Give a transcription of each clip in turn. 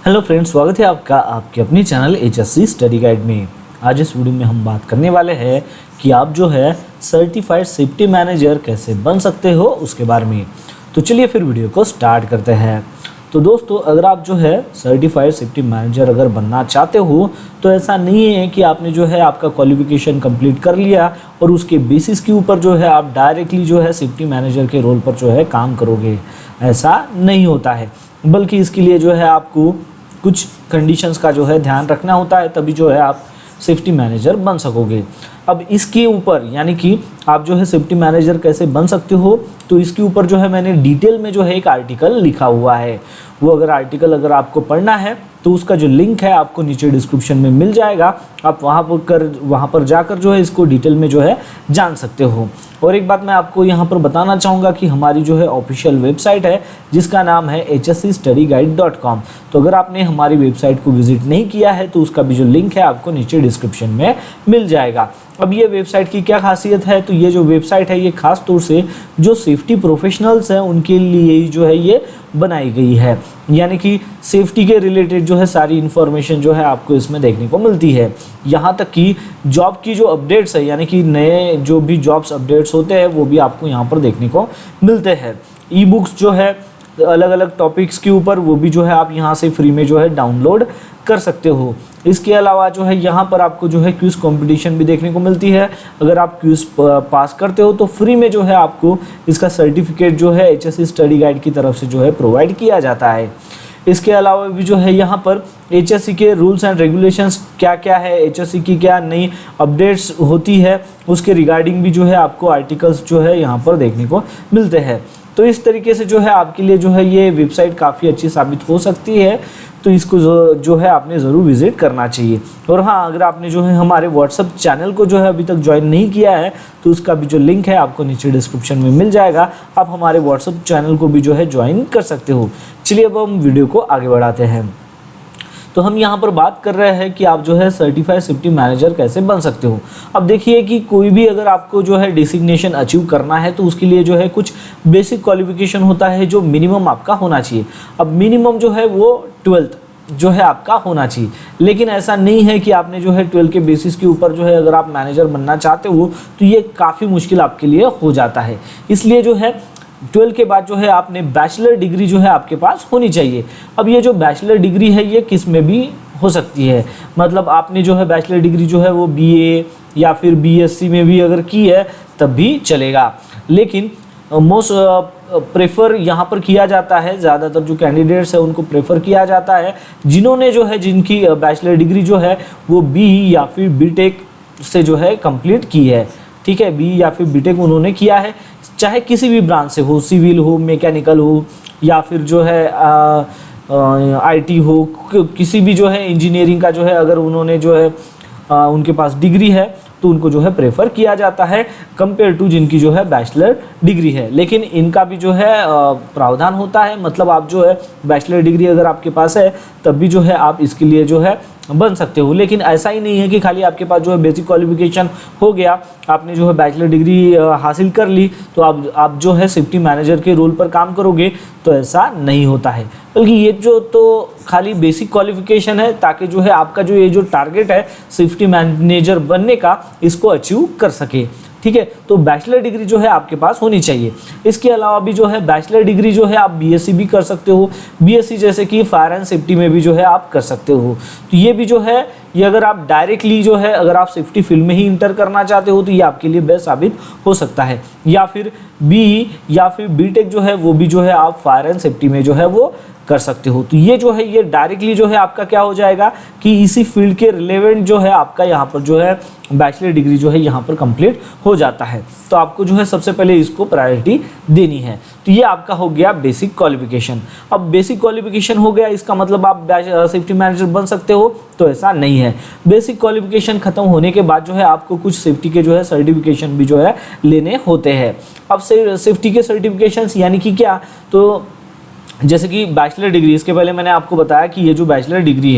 Hello friends, स्वागत है आपका आपके अपने चैनल HSC स्टडी गाइड में। आज इस वीडियो में हम बात करने वाले हैं कि आप जो है सर्टिफाइड सेफ्टी मैनेजर कैसे बन सकते हो उसके बारे में। तो चलिए फिर वीडियो को स्टार्ट करते हैं। तो दोस्तों, अगर आप जो है सर्टिफाइड सेफ्टी मैनेजर अगर बनना चाहते हो तो ऐसा नहीं है कि आपने जो है आपका क्वालिफिकेशन कंप्लीट कर लिया और उसके बेसिस के ऊपर जो है आप डायरेक्टली जो है सेफ्टी मैनेजर के रोल पर जो है काम करोगे। ऐसा नहीं होता है, बल्कि इसके लिए जो है आपको कुछ कंडीशंस का जो है ध्यान रखना होता है, तभी जो है आप सेफ्टी मैनेजर बन सकोगे। अब इसके ऊपर यानी कि आप जो है सेफ्टी मैनेजर कैसे बन सकते हो, तो इसके ऊपर जो है मैंने डिटेल में जो है एक आर्टिकल लिखा हुआ है। वो अगर आर्टिकल अगर आपको पढ़ना है तो उसका जो लिंक है आपको नीचे डिस्क्रिप्शन में मिल जाएगा। आप वहाँ पर जाकर जो है इसको डिटेल में जो है जान सकते हो। और एक बात मैं आपको यहाँ पर बताना चाहूँगा कि हमारी जो है ऑफिशियल वेबसाइट है जिसका नाम है hscstudyguide.com। तो अगर आपने हमारी वेबसाइट को विजिट नहीं किया है तो उसका भी जो लिंक है आपको नीचे डिस्क्रिप्शन में मिल जाएगा। अब ये वेबसाइट की क्या खासियत है, तो ये जो वेबसाइट है ये खास तौर से जो सेफ्टी प्रोफेशनल्स हैं उनके लिए ही जो है ये बनाई गई है। यानी कि सेफ्टी के रिलेटेड जो है सारी इन्फॉर्मेशन जो है आपको इसमें देखने को मिलती है। यहाँ तक कि जॉब की जो अपडेट्स है यानी कि नए जो भी जॉब्स अपडेट्स होते हैं वो भी आपको यहाँ पर देखने को मिलते हैं। ई बुक्स जो है अलग अलग टॉपिक्स के ऊपर वो भी जो है आप यहाँ से फ्री में जो है डाउनलोड कर सकते हो। इसके अलावा जो है यहाँ पर आपको जो है क्विज कंपटीशन भी देखने को मिलती है। अगर आप क्विज पास करते हो तो फ्री में जो है आपको इसका सर्टिफिकेट जो है HSC स्टडी गाइड की तरफ से जो है प्रोवाइड किया जाता है। इसके अलावा भी जो है यहाँ पर HSC के रूल्स एंड रेगुलेशंस क्या क्या है, HSC की क्या नई अपडेट्स होती है उसके रिगार्डिंग भी जो है आपको आर्टिकल्स जो है यहाँ पर देखने को मिलते हैं। तो इस तरीके से जो है आपके लिए जो है ये वेबसाइट काफ़ी अच्छी साबित हो सकती है। तो इसको जो है आपने ज़रूर विज़िट करना चाहिए। और हाँ, अगर आपने जो है हमारे व्हाट्सएप चैनल को जो है अभी तक ज्वाइन नहीं किया है तो उसका भी जो लिंक है आपको नीचे डिस्क्रिप्शन में मिल जाएगा। आप हमारे व्हाट्सएप चैनल को भी जो है ज्वाइन कर सकते हो। चलिए अब हम वीडियो को आगे बढ़ाते हैं। तो हम यहाँ पर बात कर रहे हैं कि आप जो है सर्टिफाइड सेफ्टी मैनेजर कैसे बन सकते हो। अब देखिए कि कोई भी अगर आपको जो है डिजिग्नेशन अचीव करना है तो उसके लिए जो है कुछ बेसिक क्वालिफिकेशन होता है जो मिनिमम आपका होना चाहिए। अब मिनिमम जो है वो 12th जो है आपका होना चाहिए, लेकिन ऐसा नहीं है कि आपने जो है 12 के बेसिस के ऊपर जो है अगर आप मैनेजर बनना चाहते हो तो ये काफ़ी मुश्किल आपके लिए हो जाता है। इसलिए जो है 12 के बाद जो है आपने बैचलर डिग्री जो है आपके पास होनी चाहिए। अब ये जो बैचलर डिग्री है ये किस में भी हो सकती है, मतलब आपने जो है बैचलर डिग्री जो है वो BA या फिर BSc में भी अगर की है तब भी चलेगा। लेकिन मोस्ट प्रेफर यहाँ पर किया जाता है, ज़्यादातर जो कैंडिडेट्स है उनको प्रेफर किया जाता है जिन्होंने जो है जिनकी बैचलर डिग्री जो है वो BE या फिर BTech से जो है कंप्लीट की है। ठीक है, BE या फिर BTech उन्होंने किया है, चाहे किसी भी ब्रांच से हो, सिविल हो, मैकेनिकल हो या फिर जो है IT हो, किसी भी जो है इंजीनियरिंग का जो है अगर उन्होंने जो है उनके पास डिग्री है तो उनको जो है प्रेफर किया जाता है कंपेयर टू जिनकी जो है बैचलर डिग्री है। लेकिन इनका भी जो है प्रावधान होता है, मतलब आप जो है बैचलर डिग्री अगर आपके पास है तब भी जो है आप इसके लिए जो है बन सकते हो। लेकिन ऐसा ही नहीं है कि खाली आपके पास जो है बेसिक क्वालिफिकेशन हो गया, आपने जो है बैचलर डिग्री हासिल कर ली तो आप जो है सेफ्टी मैनेजर के रोल पर काम करोगे, तो ऐसा नहीं होता है। बल्कि ये जो तो खाली बेसिक क्वालिफिकेशन है ताकि जो है आपका जो ये जो टारगेट है सेफ्टी मैनेजर बनने का इसको अचीव कर सके। ठीक है, तो बैचलर डिग्री जो है आपके पास होनी चाहिए। इसके अलावा भी जो है बैचलर डिग्री जो है आप BSc भी कर सकते हो। BSc जैसे कि फायर एंड सेफ्टी में भी जो है आप कर सकते हो। तो ये भी जो है ये अगर आप डायरेक्टली जो है अगर आप सेफ्टी फील्ड में ही इंटर करना चाहते हो तो ये आपके लिए बेस्ट साबित हो सकता है। या फिर BE या फिर BTech जो है वो भी जो है आप फायर एंड सेफ्टी में जो है वो कर सकते हो। तो ये जो है ये डायरेक्टली जो है आपका क्या हो जाएगा कि इसी फील्ड के रिलेवेंट जो है आपका यहाँ पर जो है बैचलर डिग्री जो है यहाँ पर कंप्लीट हो जाता है। तो आपको जो है सबसे पहले इसको प्रायोरिटी देनी है। तो ये आपका हो गया बेसिक क्वालिफिकेशन। अब बेसिक क्वालिफिकेशन हो गया, इसका मतलब आप सेफ्टी मैनेजर बन सकते हो, तो ऐसा नहीं है। बेसिक क्वालिफिकेशन खत्म होने के बाद जो है आपको कुछ सेफ्टी के जो है सर्टिफिकेशन भी जो है लेने होते हैं। अब सेफ्टी के सर्टिफिकेशंस यानी कि क्या, तो जैसे कि बैचलर डिग्री, इसके पहले मैंने आपको बताया कि ये जो बैचलर डिग्री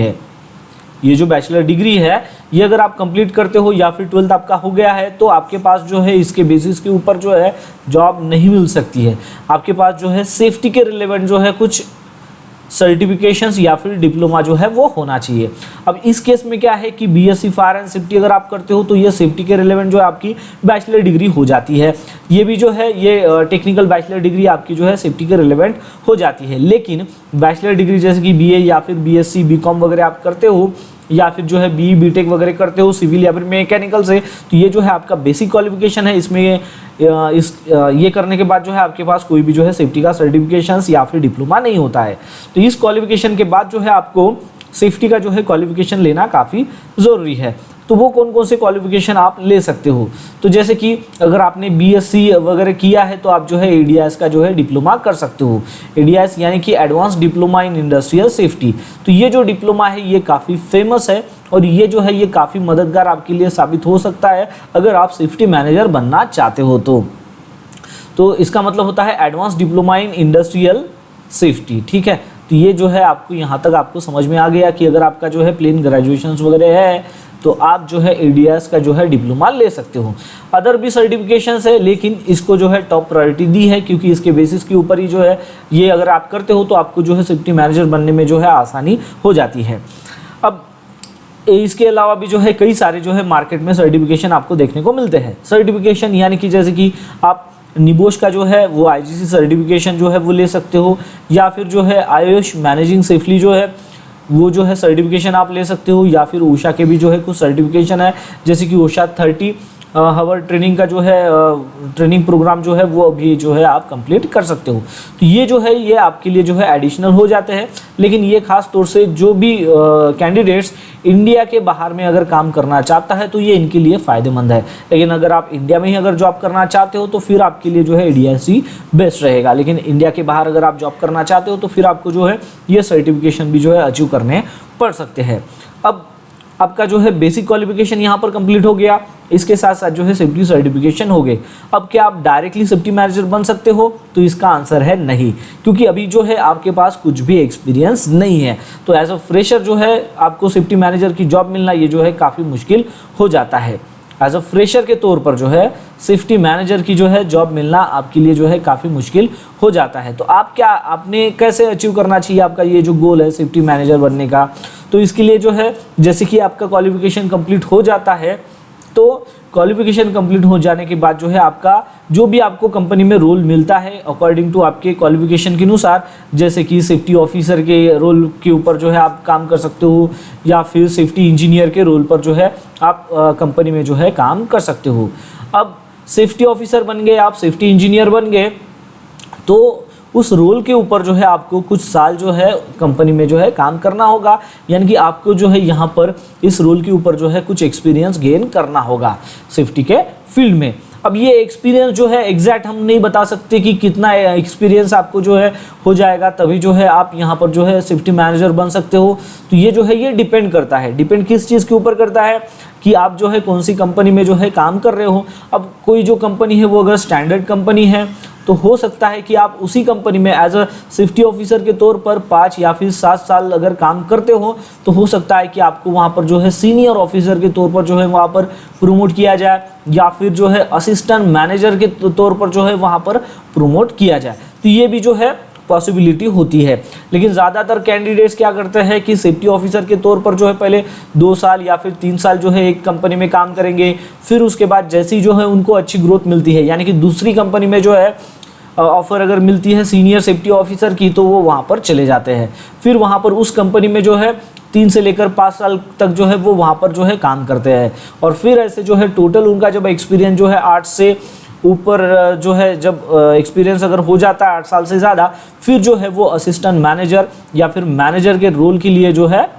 है ये अगर आप कंप्लीट करते हो या फिर 12th आपका हो गया है तो आपके पास जो है इसके बेसिस के ऊपर जो है जॉब नहीं मिल सकती है। आपके पास जो है सेफ्टी के रिलेवेंट जो है कुछ सर्टिफिकेशंस या फिर डिप्लोमा जो है वो होना चाहिए। अब इस केस में क्या है कि बीएससी फायर एंड सेफ्टी अगर आप करते हो तो ये सेफ्टी के रिलेवेंट जो है आपकी बैचलर डिग्री हो जाती है। ये भी जो है ये टेक्निकल बैचलर डिग्री आपकी जो है सेफ्टी के रिलेवेंट हो जाती है। लेकिन बैचलर डिग्री जैसे कि बीए या फिर बीएससी बीकॉम वगैरह आप करते हो या फिर जो है बीई बीटेक वगैरह करते हो सिविल या फिर मैकेनिकल से, तो ये जो है आपका बेसिक क्वालिफिकेशन है। इसमें ये करने के बाद जो है आपके पास कोई भी जो है सेफ्टी का सर्टिफिकेशंस या फिर डिप्लोमा नहीं होता है। तो इस क्वालिफिकेशन के बाद जो है आपको सेफ्टी का जो है क्वालिफिकेशन लेना काफ़ी ज़रूरी है। तो वो कौन कौन से क्वालिफिकेशन आप ले सकते हो, तो जैसे कि अगर आपने बीएससी वगैरह किया है तो आप जो है एडीआईएस का जो है डिप्लोमा कर सकते हो। एडीआईएस यानी कि advance diploma in industrial safety. तो ये जो डिप्लोमा है ये काफ़ी फेमस है और ये जो है ये काफ़ी मददगार आपके लिए साबित हो सकता है अगर आप सेफ्टी मैनेजर बनना चाहते हो तो इसका मतलब होता है advance diploma in industrial safety. ठीक है, तो ये जो है आपको यहाँ तक आपको समझ में आ गया कि अगर आपका जो है प्लेन ग्रेजुएशन वगैरह है तो आप जो है एडीआईएस का जो है डिप्लोमा ले सकते हो। अदर भी सर्टिफिकेशंस है लेकिन इसको जो है टॉप प्रायोरिटी दी है क्योंकि इसके बेसिस के ऊपर ही जो है ये अगर आप करते हो तो आपको जो है सेफ्टी मैनेजर बनने में जो है आसानी हो जाती है। अब इसके अलावा भी जो है कई सारे जो है मार्केट में सर्टिफिकेशन आपको देखने को मिलते हैं। सर्टिफिकेशन यानी कि जैसे कि आप निबोश का जो है वो आईजीसी सर्टिफिकेशन जो है वो ले सकते हो या फिर जो है आयुष मैनेजिंग सेफली जो है वो जो है सर्टिफिकेशन आप ले सकते हो या फिर ऊषा के भी जो है कुछ सर्टिफिकेशन है जैसे कि ऊषा 30 हावर ट्रेनिंग का जो है ट्रेनिंग प्रोग्राम जो है वो अभी जो है आप कंप्लीट कर सकते हो। तो ये जो है ये आपके लिए जो है एडिशनल हो जाते हैं, लेकिन ये खास तौर से जो भी कैंडिडेट्स इंडिया के बाहर में अगर काम करना चाहता है तो ये इनके लिए फ़ायदेमंद है। लेकिन अगर आप इंडिया में ही अगर जॉब करना चाहते हो तो फिर आपके लिए जो है एडीआईएस ही बेस्ट रहेगा। लेकिन इंडिया के बाहर अगर आप जॉब करना चाहते हो तो फिर आपको जो है ये सर्टिफिकेशन भी जो है अचीव करने पड़ सकते हैं। अब आपका जो है बेसिक क्वालिफिकेशन यहाँ पर कंप्लीट हो गया, इसके साथ साथ जो है सेफ्टी सर्टिफिकेशन हो गए। अब क्या आप डायरेक्टली सेफ्टी मैनेजर बन सकते हो, तो इसका आंसर है नहीं, क्योंकि अभी जो है आपके पास कुछ भी एक्सपीरियंस नहीं है। तो एज अ फ्रेशर जो है आपको सेफ्टी मैनेजर की जॉब मिलना ये जो है काफ़ी मुश्किल हो जाता है। एज अ फ्रेशर के तौर पर जो है सेफ्टी मैनेजर की जो है जॉब मिलना आपके लिए जो है काफ़ी मुश्किल हो जाता है। तो आपने कैसे अचीव करना चाहिए आपका ये जो गोल है सेफ्टी मैनेजर बनने का, तो इसके लिए जो है जैसे कि आपका क्वालिफिकेशन कंप्लीट हो जाता है तो क्वालिफिकेशन कंप्लीट हो जाने के बाद जो है आपका जो भी आपको कंपनी में रोल मिलता है अकॉर्डिंग टू आपके क्वालिफिकेशन के अनुसार, जैसे कि सेफ्टी ऑफिसर के रोल के ऊपर जो है आप काम कर सकते हो या फिर सेफ्टी इंजीनियर के रोल पर जो है आप कंपनी में जो है काम कर सकते हो। अब सेफ्टी ऑफिसर बन गए आप, सेफ्टी इंजीनियर बन गए, तो उस रोल के ऊपर जो है आपको कुछ साल जो है कंपनी में जो है काम करना होगा, यानी कि आपको जो है यहाँ पर इस रोल के ऊपर जो है कुछ एक्सपीरियंस गेन करना होगा सेफ्टी के फील्ड में। अब ये एक्सपीरियंस जो है एग्जैक्ट हम नहीं बता सकते कि कितना एक्सपीरियंस आपको जो है हो जाएगा तभी जो है आप यहाँ पर जो है सेफ्टी मैनेजर बन सकते हो। तो ये जो है ये डिपेंड करता है, डिपेंड किस चीज़ के ऊपर करता है कि आप जो है कौन सी कंपनी में जो है काम कर रहे हो। अब कोई जो कंपनी है वो अगर स्टैंडर्ड कंपनी है तो हो सकता है कि आप उसी कंपनी में एज अ सेफ्टी ऑफिसर के तौर पर 5 या फिर 7 साल अगर काम करते हो तो हो सकता है कि आपको वहाँ पर जो है सीनियर ऑफिसर के तौर पर जो है वहाँ पर प्रमोट किया जाए या फिर जो है असिस्टेंट मैनेजर के तौर पर जो है वहाँ पर प्रमोट किया जाए। तो ये भी जो है पॉसिबिलिटी होती है। लेकिन ज़्यादातर कैंडिडेट्स क्या करते हैं कि सेफ्टी ऑफिसर के तौर पर जो है पहले 2 साल या फिर 3 साल जो है एक कंपनी में काम करेंगे, फिर उसके बाद जैसी जो है उनको अच्छी ग्रोथ मिलती है, यानी कि दूसरी कंपनी में जो है ऑफर अगर मिलती है सीनियर सेफ्टी ऑफिसर की तो वो वहाँ पर चले जाते हैं। फिर वहाँ पर उस कंपनी में जो है 3 से लेकर 5 साल तक जो है वो वहाँ पर जो है काम करते हैं और फिर ऐसे जो है टोटल उनका जब एक्सपीरियंस जो है 8 से ऊपर जो है जब एक्सपीरियंस अगर हो जाता है 8 साल से ज़्यादा, फिर जो है वो असिस्टेंट मैनेजर या फिर मैनेजर के रोल के लिए जो है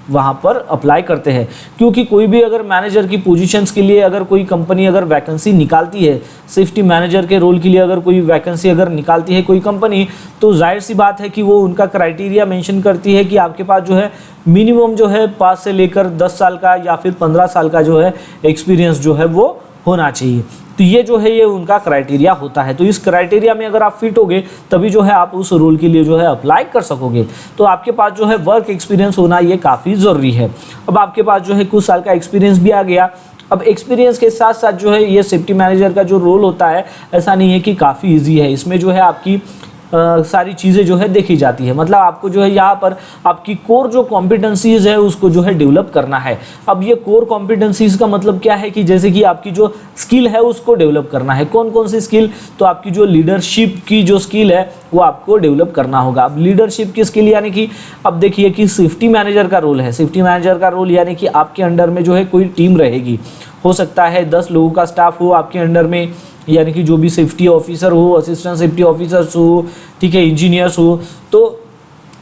वहाँ पर अप्लाई करते हैं। क्योंकि कोई भी अगर मैनेजर की पोजीशंस के लिए अगर कोई कंपनी अगर वैकेंसी निकालती है, सेफ्टी मैनेजर के रोल के लिए अगर कोई वैकेंसी अगर निकालती है कोई कंपनी, तो जाहिर सी बात है कि वो उनका क्राइटेरिया मेंशन करती है कि आपके पास जो है मिनिमम जो है 5 से लेकर 10 साल का या फिर 15 साल का जो है एक्सपीरियंस जो है वो होना चाहिए। तो ये जो है ये उनका क्राइटेरिया होता है। तो इस क्राइटेरिया में अगर आप फिट होगे तभी जो है आप उस रोल के लिए जो है अप्लाई कर सकोगे। तो आपके पास जो है वर्क एक्सपीरियंस होना ये काफ़ी ज़रूरी है। अब आपके पास जो है कुछ साल का एक्सपीरियंस भी आ गया। अब एक्सपीरियंस के साथ साथ जो है ये सेफ्टी मैनेजर का जो रोल होता है ऐसा नहीं है कि काफ़ी ईजी है। इसमें जो है आपकी सारी चीज़ें जो है देखी जाती है। मतलब आपको जो है यहाँ पर आपकी कोर जो कॉम्पिटेंसीज है उसको जो है डेवलप करना है। अब ये कोर कॉम्पिटेंसीज का मतलब क्या है कि जैसे कि आपकी जो स्किल है उसको डेवलप करना है। कौन कौन सी स्किल? तो आपकी जो लीडरशिप की जो स्किल है वो आपको डेवलप करना होगा। अब लीडरशिप की स्किल यानी कि अब देखिए कि सेफ्टी मैनेजर का रोल है। सेफ्टी मैनेजर का रोल यानी कि आपके अंडर में जो है कोई टीम रहेगी, हो सकता है 10 लोगों का स्टाफ हो आपके अंडर में, यानी कि जो भी सेफ्टी ऑफिसर हो, असिस्टेंट सेफ्टी ऑफिसर्स हो, ठीक है, इंजीनियर्स हो, तो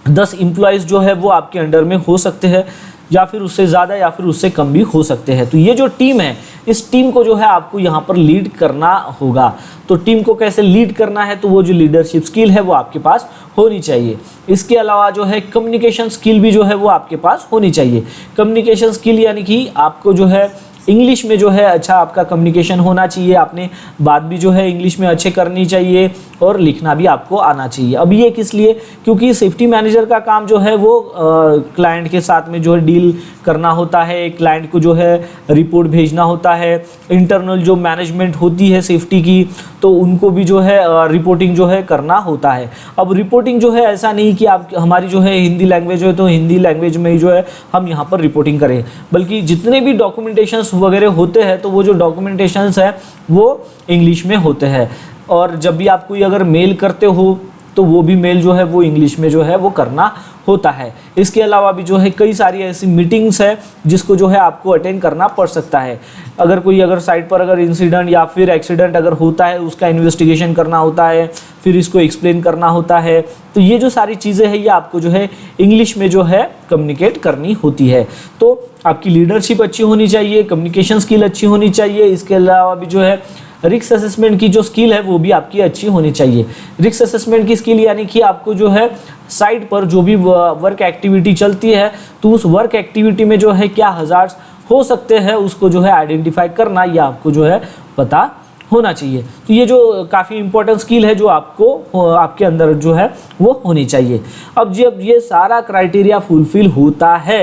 10 एम्प्लॉयज़ जो है वो आपके अंडर में हो सकते हैं, या फिर उससे ज़्यादा या फिर उससे कम भी हो सकते हैं। तो ये जो टीम है, इस टीम को जो है आपको यहाँ पर लीड करना होगा। तो टीम को कैसे लीड करना है? तो वो जो लीडरशिप स्किल है वो आपके पास होनी चाहिए। इसके अलावा जो है कम्युनिकेशन स्किल भी जो है वो आपके पास होनी चाहिए। कम्युनिकेशन स्किल यानी कि आपको जो है इंग्लिश में जो है अच्छा आपका कम्युनिकेशन होना चाहिए। आपने बात भी जो है इंग्लिश में अच्छे करनी चाहिए और लिखना भी आपको आना चाहिए। अब ये किस लिए? क्योंकि सेफ्टी मैनेजर का काम जो है वो क्लाइंट के साथ में जो है डील करना होता है, क्लाइंट को जो है रिपोर्ट भेजना होता है, इंटरनल जो मैनेजमेंट होती है सेफ्टी की, तो उनको भी जो है रिपोर्टिंग जो है करना होता है। अब रिपोर्टिंग जो है ऐसा नहीं कि आप हमारी जो है हिंदी लैंग्वेज है तो हिंदी लैंग्वेज में ही जो है हम यहाँ पर रिपोर्टिंग करें, बल्कि जितने भी डॉक्यूमेंटेशंस वगैरह होते हैं तो वो जो डॉक्यूमेंटेशंस है वो इंग्लिश में होते हैं। और जब भी आप कोई अगर मेल करते हो तो वो भी मेल जो है वो इंग्लिश में जो है वो करना होता है। इसके अलावा भी जो है कई सारी ऐसी मीटिंग्स है जिसको जो है आपको अटेंड करना पड़ सकता है। अगर साइट पर अगर इंसिडेंट या फिर एक्सीडेंट अगर होता है उसका इन्वेस्टिगेशन करना होता है, फिर इसको एक्सप्लेन करना होता है। तो ये जो सारी चीज़ें हैं ये आपको जो है इंग्लिश में जो है कम्युनिकेट करनी होती है। तो आपकी लीडरशिप अच्छी होनी चाहिए, कम्युनिकेशन स्किल अच्छी होनी चाहिए। इसके अलावा भी जो है रिस्क असेसमेंट की जो स्किल है वो भी आपकी अच्छी होनी चाहिए। रिस्क असेसमेंट की स्किल यानी कि आपको जो है साइट पर जो भी वर्क एक्टिविटी चलती है तो उस वर्क एक्टिविटी में जो है क्या हज़ार्ड्स हो सकते हैं उसको जो है आइडेंटिफाई करना, या आपको जो है पता होना चाहिए। तो ये जो काफ़ी इंपॉर्टेंट स्किल है जो आपको आपके अंदर जो है वो होनी चाहिए। अब जब ये सारा क्राइटेरिया फुलफिल होता है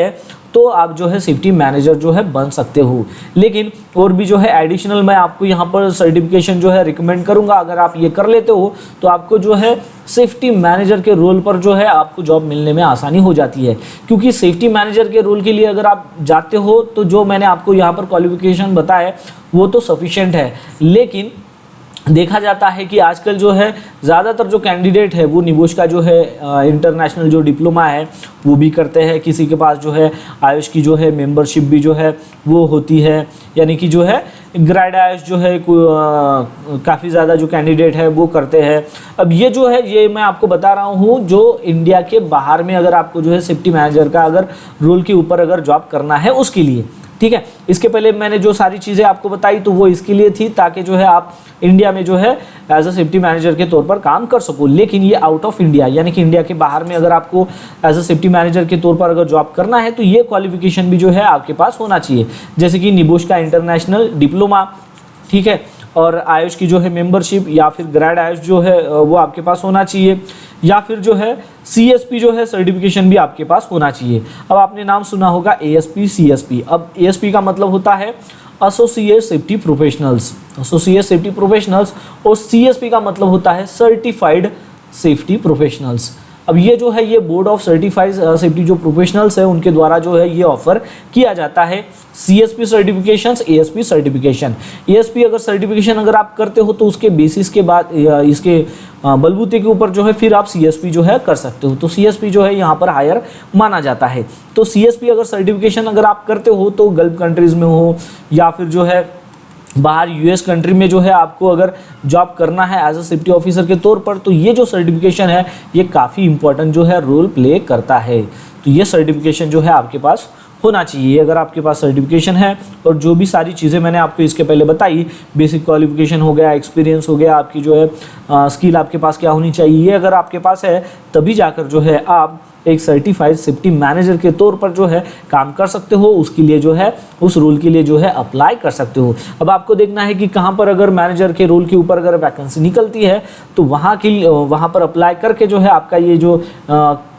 तो आप जो है सेफ्टी मैनेजर जो है बन सकते हो। लेकिन और भी जो है एडिशनल मैं आपको यहाँ पर सर्टिफिकेशन जो है रिकमेंड करूँगा। अगर आप ये कर लेते हो तो आपको जो है सेफ्टी मैनेजर के रोल पर जो है आपको जॉब मिलने में आसानी हो जाती है। क्योंकि सेफ्टी मैनेजर के रोल के लिए अगर आप जाते हो तो जो मैंने आपको यहाँ पर क्वालिफिकेशन बताया वो तो सफिशिएंट है, लेकिन देखा जाता है कि आजकल जो है ज़्यादातर जो कैंडिडेट है वो निबोश का जो है इंटरनेशनल जो डिप्लोमा है वो भी करते हैं। किसी के पास जो है आयुष की जो है मेंबरशिप भी जो है वो होती है, यानी कि जो है ग्रेड आयुष जो है काफ़ी ज़्यादा जो कैंडिडेट है वो करते हैं। अब ये जो है ये मैं आपको बता रहा हूँ जो इंडिया के बाहर में अगर आपको जो है सेफ्टी मैनेजर का अगर रोल के ऊपर अगर जॉब करना है उसके लिए, ठीक है। इसके पहले मैंने जो सारी चीज़ें आपको बताई तो वो इसके लिए थी ताकि जो है आप इंडिया में जो है एज अ सेफ्टी मैनेजर के तौर पर काम कर सको। लेकिन ये आउट ऑफ इंडिया यानी कि इंडिया के बाहर में अगर आपको एज अ सेफ्टी मैनेजर के तौर पर अगर जॉब करना है तो ये क्वालिफिकेशन भी जो है आपके पास होना चाहिए, जैसे कि निबोश का इंटरनेशनल डिप्लोमा, ठीक है, और आयुष की जो है मेंबरशिप या फिर ग्रेड आयुष जो है वो आपके पास होना चाहिए, या फिर जो है CSP जो है सर्टिफिकेशन भी आपके पास होना चाहिए। अब आपने नाम सुना होगा ASP CSP। अब ASP का मतलब होता है associate safety professionals, associate safety professionals, और CSP का मतलब होता है सर्टिफाइड सेफ्टी प्रोफेशनल्स। अब ये जो है ये बोर्ड ऑफ सर्टिफाइड सेफ्टी जो प्रोफेशनल्स है उनके द्वारा जो है ये ऑफर किया जाता है CSP certification, ASP certification. ASP अगर सर्टिफिकेशन अगर आप करते हो तो उसके बेसिस के बाद इसके बलबूते के ऊपर जो है फिर आप CSP जो है कर सकते हो। तो CSP जो है यहाँ पर हायर माना जाता है। तो CSP अगर सर्टिफिकेशन अगर आप करते हो तो गल्फ कंट्रीज़ में हो या फिर जो है बाहर US कंट्री में जो है आपको अगर जॉब करना है एज अ सेफ्टी ऑफिसर के तौर पर, तो ये जो सर्टिफिकेशन है ये काफ़ी इंपॉर्टेंट जो है रोल प्ले करता है। तो ये सर्टिफिकेशन जो है आपके पास होना चाहिए। अगर आपके पास सर्टिफिकेशन है और जो भी सारी चीज़ें मैंने आपको इसके पहले बताई, बेसिक क्वालिफिकेशन हो गया, एक्सपीरियंस हो गया, आपकी जो है स्किल आपके पास क्या होनी चाहिए, ये अगर आपके पास है तभी जाकर जो है आप एक सर्टिफाइड सेफ्टी मैनेजर के तौर पर जो है काम कर सकते हो। उसके लिए जो है उस रोल के लिए जो है अप्लाई कर सकते हो। अब आपको देखना है कि कहाँ पर अगर मैनेजर के रोल के ऊपर अगर वैकेंसी निकलती है तो वहाँ पर अप्लाई करके जो है आपका ये जो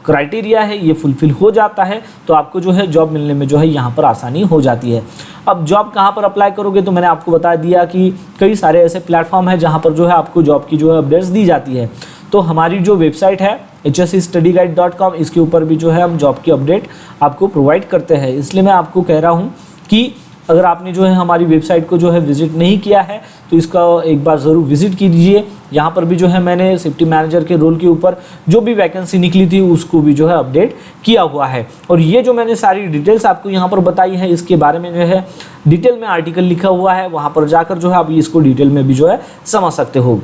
क्राइटेरिया है ये फुलफिल हो जाता है तो आपको जो है जॉब मिलने में जो है यहाँ पर आसानी हो जाती है। अब जॉब कहाँ पर अप्लाई करोगे तो मैंने आपको बता दिया कि कई सारे ऐसे प्लेटफॉर्म हैं जहाँ पर जो है आपको जॉब की जो है अपडेट्स दी जाती है। तो हमारी जो वेबसाइट है hscstudyguide.com, इसके ऊपर भी जो है हम जॉब की अपडेट आपको प्रोवाइड करते हैं। इसलिए मैं आपको कह रहा हूँ कि अगर आपने जो है हमारी वेबसाइट को जो है विजिट नहीं किया है तो इसका एक बार ज़रूर विजिट कीजिए। यहाँ पर भी जो है मैंने सेफ्टी मैनेजर के रोल के ऊपर जो भी वैकेंसी निकली थी उसको भी जो है अपडेट किया हुआ है। और ये जो मैंने सारी डिटेल्स आपको यहाँ पर बताई है इसके बारे में जो है डिटेल में आर्टिकल लिखा हुआ है, वहाँ पर जाकर जो है आप इसको डिटेल में भी जो है समझ सकते हो।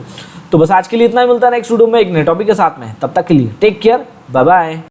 तो बस आज के लिए इतना ही, मिलता है नेक्स्ट वीडियो में एक नए टॉपिक के साथ में। तब तक के लिए टेक केयर, बाय बाय।